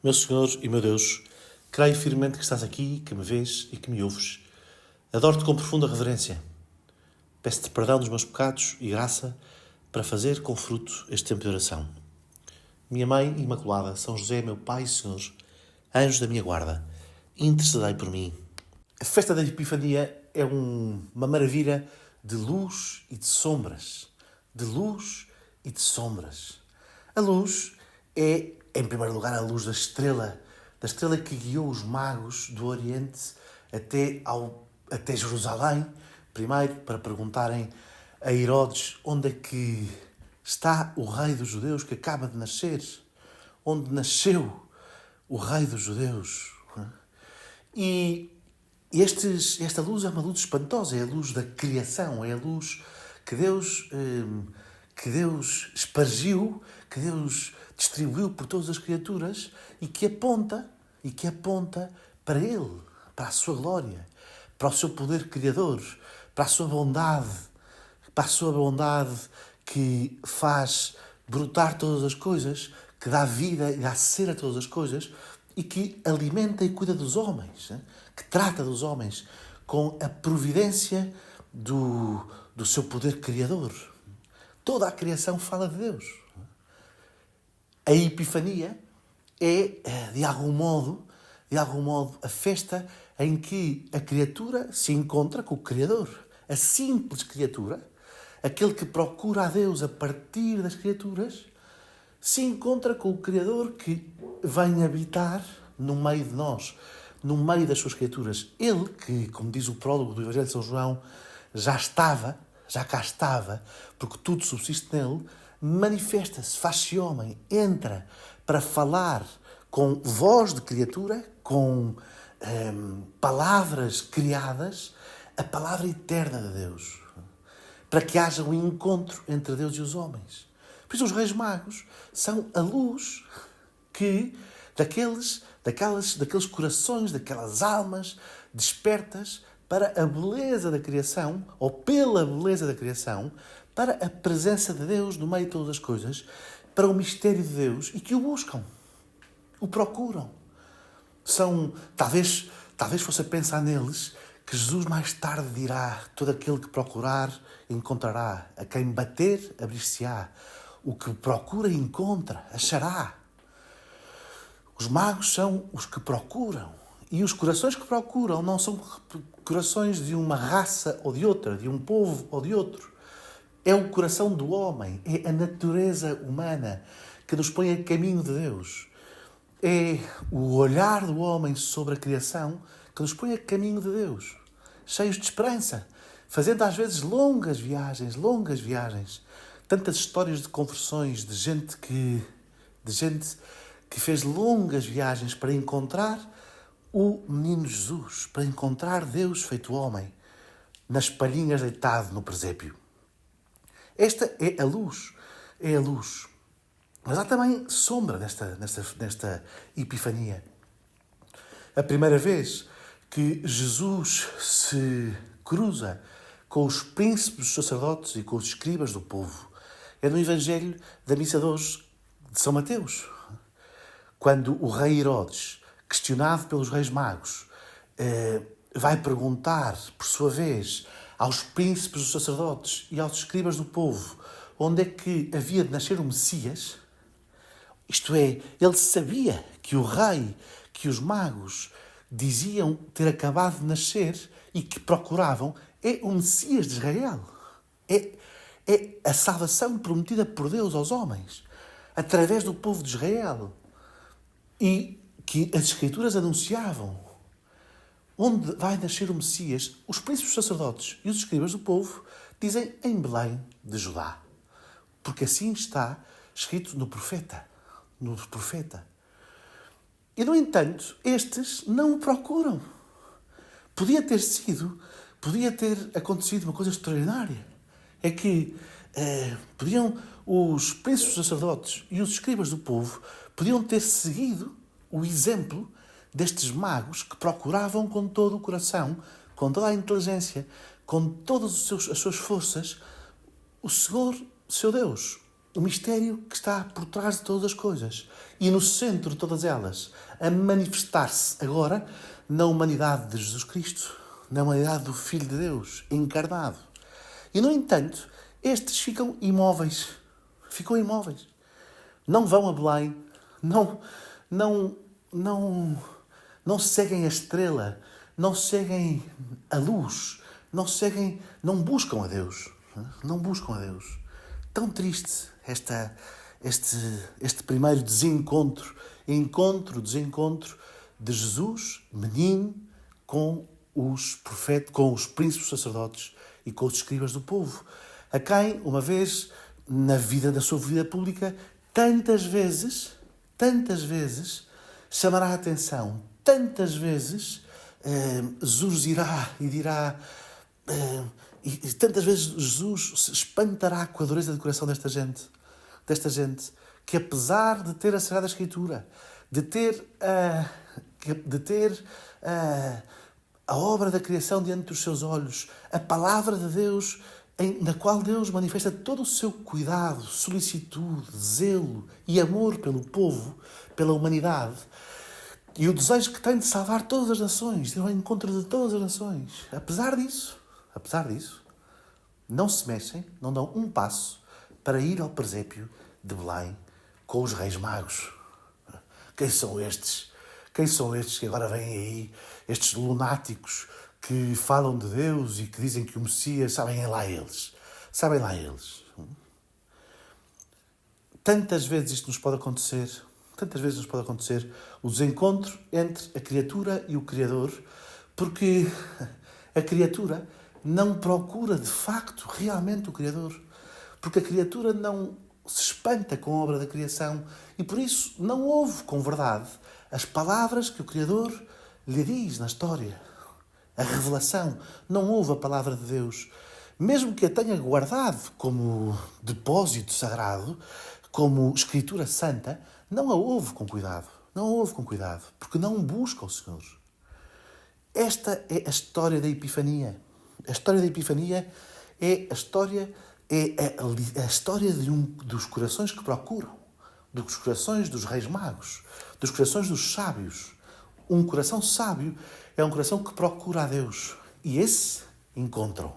Meu Senhor e meu Deus, creio firmemente que estás aqui, que me vês e que me ouves. Adoro-te com profunda reverência. Peço-te perdão dos meus pecados e graça para fazer com fruto este tempo de oração. Minha Mãe Imaculada, São José, meu Pai e Senhor, anjos da minha guarda, intercedei por mim. A festa da Epifania é uma maravilha de luz e de sombras. De luz e de sombras. A luz é, em primeiro lugar, a luz da estrela que guiou os magos do Oriente até Jerusalém, primeiro para perguntarem a Herodes onde é que está o rei dos judeus que acaba de nascer, onde nasceu o rei dos judeus. E esta luz é uma luz espantosa, é a luz da criação, é a luz que Deus espargiu, que Deus distribuiu por todas as criaturas e que aponta para Ele, para a sua glória, para o seu poder criador, para a sua bondade, que faz brotar todas as coisas, que dá vida e dá ser a todas as coisas e que alimenta e cuida dos homens, que trata dos homens com a providência do seu poder criador. Toda a criação fala de Deus. A Epifania é, de algum modo, a festa em que a criatura se encontra com o Criador. A simples criatura, aquele que procura a Deus a partir das criaturas, se encontra com o Criador que vem habitar no meio de nós, no meio das suas criaturas. Ele que, como diz o prólogo do Evangelho de São João, já cá estava, porque tudo subsiste nele, manifesta-se, faz-se homem, entra para falar com voz de criatura, com palavras criadas, a palavra eterna de Deus, para que haja um encontro entre Deus e os homens. Por isso os Reis Magos são a luz que daqueles corações, daquelas almas despertas para a beleza da criação, ou pela beleza da criação, para a presença de Deus no meio de todas as coisas, para o mistério de Deus e que o buscam, o procuram. Talvez fosse a pensar neles que Jesus mais tarde dirá: todo aquele que procurar, encontrará. A quem bater, abrir-se-á. O que procura, encontra, achará. Os magos são os que procuram. E os corações que procuram não são corações de uma raça ou de outra, de um povo ou de outro. É o coração do homem, é a natureza humana que nos põe a caminho de Deus. É o olhar do homem sobre a criação que nos põe a caminho de Deus, cheios de esperança, fazendo às vezes longas viagens. Tantas histórias de conversões, de gente que fez longas viagens para encontrar o menino Jesus, para encontrar Deus feito homem, nas palhinhas deitado no presépio. Esta é a luz. Mas há também sombra nesta Epifania. A primeira vez que Jesus se cruza com os príncipes dos sacerdotes e com os escribas do povo é no Evangelho da Missa de hoje de São Mateus, quando o rei Herodes, questionado pelos reis magos, vai perguntar, por sua vez, aos príncipes dos sacerdotes e aos escribas do povo onde é que havia de nascer o Messias. Isto é, ele sabia que o rei, que os magos diziam ter acabado de nascer e que procuravam, é o Messias de Israel. É a salvação prometida por Deus aos homens, através do povo de Israel. E que as Escrituras anunciavam. Onde vai nascer o Messias? Os príncipes sacerdotes e os escribas do povo dizem em Belém de Judá. Porque assim está escrito no profeta. E, no entanto, estes não o procuram. Podia ter acontecido uma coisa extraordinária. É que os príncipes sacerdotes e os escribas do povo podiam ter seguido o exemplo destes magos que procuravam com todo o coração, com toda a inteligência, com todas as suas forças, o Senhor, seu Deus, O mistério que está por trás de todas as coisas e no centro de todas elas, a manifestar-se agora na humanidade de Jesus Cristo, na humanidade do Filho de Deus, encarnado. E, no entanto, estes ficam imóveis. Ficam imóveis. Não vão a Belém, não, não seguem a estrela, não seguem a luz, não buscam a Deus. Não buscam a Deus. Tão triste este primeiro desencontro, desencontro de Jesus, menino, com os profetas, com os príncipes sacerdotes e com os escribas do povo, a quem, uma vez da sua vida pública, tantas vezes chamará a atenção, tantas vezes Jesus irá e dirá, e tantas vezes Jesus se espantará com a dureza de coração desta gente, que apesar de ter a Sagrada Escritura, de ter a obra da criação diante dos seus olhos, a palavra de Deus, na qual Deus manifesta todo o seu cuidado, solicitude, zelo e amor pelo povo, pela humanidade, e o desejo que tem de salvar todas as nações, de ir ao encontro de todas as nações. Apesar disso, não se mexem, não dão um passo para ir ao presépio de Belém com os reis magos. Quem são estes? Quem são estes que agora vêm aí, estes lunáticos que falam de Deus e que dizem que o Messias, sabem lá eles. Tantas vezes isto nos pode acontecer, o desencontro entre a criatura e o Criador, porque a criatura não procura de facto realmente o Criador, porque a criatura não se espanta com a obra da criação e por isso não ouve com verdade as palavras que o Criador lhe diz na história. A revelação, não ouve a palavra de Deus, mesmo que a tenha guardado como depósito sagrado, como escritura santa, não a ouve com cuidado, porque não busca o Senhor. Esta é a história da Epifania. A história da Epifania é a história de dos corações que procuram, dos corações dos reis magos, dos corações dos sábios. Um coração sábio é um coração que procura a Deus. E esse encontram.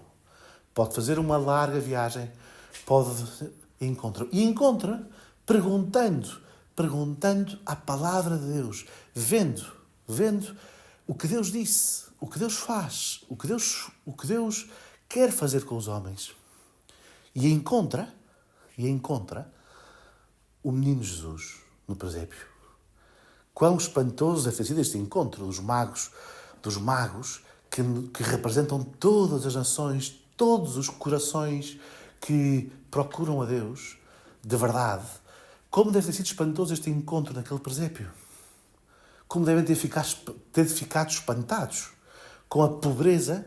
Pode fazer uma larga viagem, encontra perguntando à palavra de Deus, vendo o que Deus disse, o que Deus faz, o que Deus quer fazer com os homens. E encontra o menino Jesus no presépio. Quão espantoso deve ter sido este encontro dos magos que representam todas as nações, todos os corações que procuram a Deus de verdade. Como deve ter sido espantoso este encontro naquele presépio. Como devem ter ficado espantados com a pobreza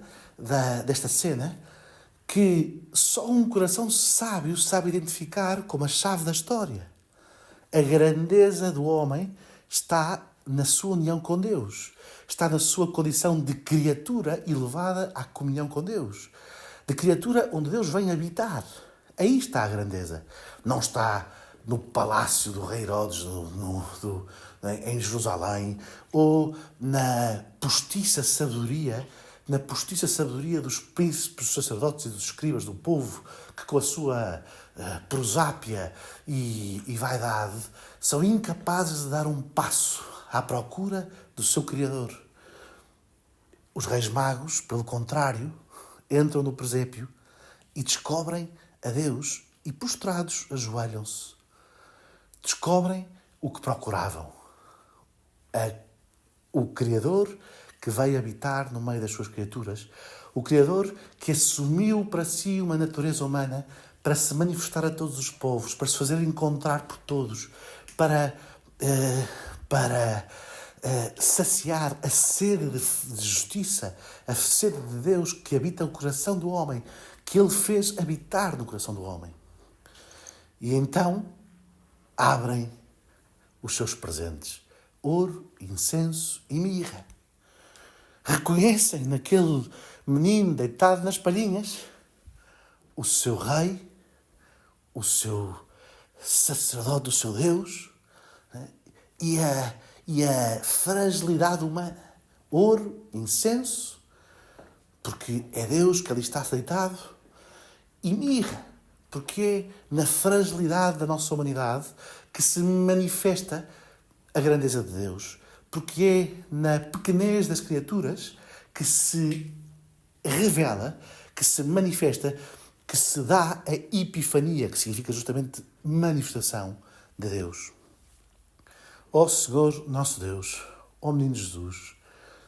desta cena, que só um coração sábio sabe identificar como a chave da história. A grandeza do homem está na sua união com Deus. Está na sua condição de criatura elevada à comunhão com Deus. De criatura onde Deus vem habitar. Aí está a grandeza. Não está no palácio do rei Herodes em Jerusalém ou na postiça sabedoria dos príncipes, dos sacerdotes e dos escribas do povo, que com a sua prosápia e vaidade são incapazes de dar um passo à procura do seu Criador. Os reis magos, pelo contrário, entram no presépio e descobrem a Deus e, prostrados, ajoelham-se. Descobrem o que procuravam. O Criador que veio habitar no meio das suas criaturas. O Criador que assumiu para si uma natureza humana para se manifestar a todos os povos, para se fazer encontrar por todos, para saciar a sede de justiça, a sede de Deus que habita o coração do homem, que Ele fez habitar no coração do homem. E então abrem os seus presentes, ouro, incenso e mirra. Reconhecem naquele menino deitado nas palhinhas o seu rei, o seu sacerdote do seu Deus, né? e a fragilidade humana. Ouro, incenso, porque é Deus que ali está deitado, e mirra, porque é na fragilidade da nossa humanidade que se manifesta a grandeza de Deus, porque é na pequenez das criaturas que se revela, que se manifesta, que se dá a epifania, que significa justamente manifestação de Deus. Ó Senhor nosso Deus, ó Menino Jesus,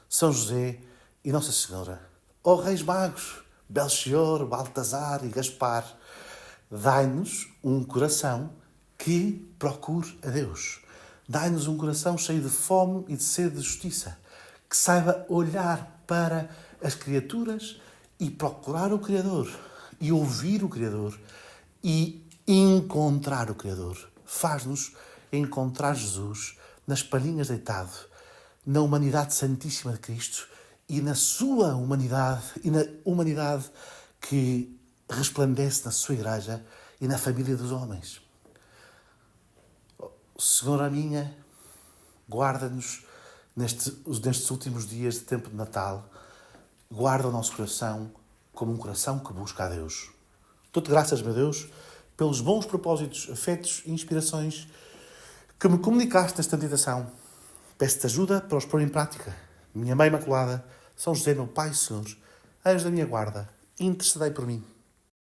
São José e Nossa Senhora, ó Reis Magos, Belchior, Baltazar e Gaspar, dai-nos um coração que procure a Deus. Dai-nos um coração cheio de fome e de sede de justiça, que saiba olhar para as criaturas e procurar o Criador, e ouvir o Criador, e encontrar o Criador. Faz-nos encontrar Jesus nas palhinhas deitado, na humanidade santíssima de Cristo e na sua humanidade e na humanidade que resplandece na sua igreja e na família dos homens. Senhora minha, guarda-nos nestes últimos dias de tempo de Natal, guarda o nosso coração como um coração que busca a Deus. Dou-te graças, meu Deus, pelos bons propósitos, afetos e inspirações que me comunicaste nesta meditação. Peço-te ajuda para os pôr em prática. Minha Mãe Imaculada, São José, meu Pai e Senhor, anjo da minha guarda, intercedei por mim.